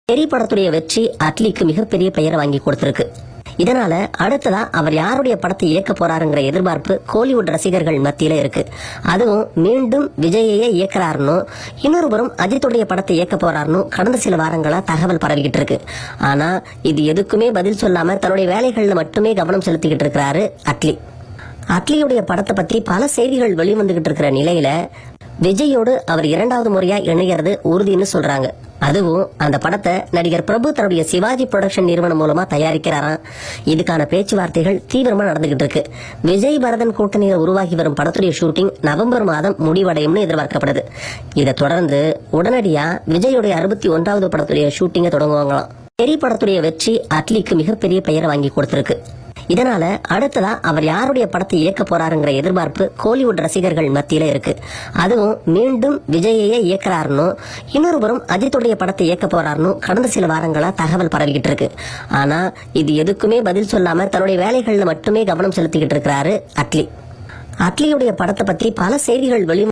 தெரி படத்துடைய வெற்றி அட்லிக்கு மிகப்பெரிய பெயரை வாங்கி கொடுத்திருக்கு. இதனால அடுத்ததா அவர் யாருடைய படத்தை இயக்க போறாருங்கிற எதிர்பார்ப்பு கோலிவுட் ரசிகர்கள் மத்தியில இருக்கு. அதுவும் மீண்டும் விஜயையே இயக்குறாருன்னு, இன்னொரு புறம் அஜித்துடைய படத்தை இயக்க போறாருன்னு கடந்த சில வாரங்களா தகவல் பரவிக்கிட்டு இருக்கு. ஆனா இது எதுக்குமே பதில் சொல்லாம தன்னுடைய வேலைகள்ல மட்டுமே கவனம் செலுத்திக்கிட்டு இருக்கிறாரு அட்லி. அட்லியுடைய படத்தை பத்தி பல செய்திகள் வெளிவந்துகிட்டு இருக்கிற நிலையில விஜயோடு அவர் 2வது முறையா இணைகிறது உறுதினு சொல்றாங்க. அதுவும் அந்த படத்தை நடிகர் பிரபு தன்னுடைய சிவாஜி புரொடக்ஷன் நிறுவனம் மூலமா தயாரிக்கிறாராம். இதுக்கான பேச்சுவார்த்தைகள் தீவிரமா நடந்துகிட்டு இருக்கு. விஜய் பரதன் கூட்டணியில் உருவாகி வரும் படத்துடைய ஷூட்டிங் நவம்பர் மாதம் முடிவடையும்னு எதிர்பார்க்கப்படுது. இதை தொடர்ந்து உடனடியா விஜயுடைய 61வது படத்துடைய ஷூட்டிங்கை தொடங்குவாங்களாம். தெரி படத்துடைய வெற்றி அட்லிக்கு மிகப்பெரிய பெயரை வாங்கி கொடுத்திருக்கு. இதனால அடுத்ததா அவர் யாருடைய படத்தை இயக்க போறாருங்கிற எதிர்பார்ப்பு கோலிவுட் ரசிகர்கள் மத்தியில இருக்கு. அதுவும் மீண்டும் விஜயையே இயக்குறாருன்னு, இன்னொரு புறம் அஜித்துடைய படத்தை இயக்க போறாருன்னு கடந்த சில வாரங்களா தகவல் பரவிக்கிட்டு இருக்கு. ஆனா இது எதுக்குமே பதில் சொல்லாம தன்னுடைய வேலைகள்ல மட்டுமே கவனம் செலுத்திக்கிட்டு இருக்கிறாரு அட்லி. அட்லியுடைய படத்தை பத்தி பல செய்திகள்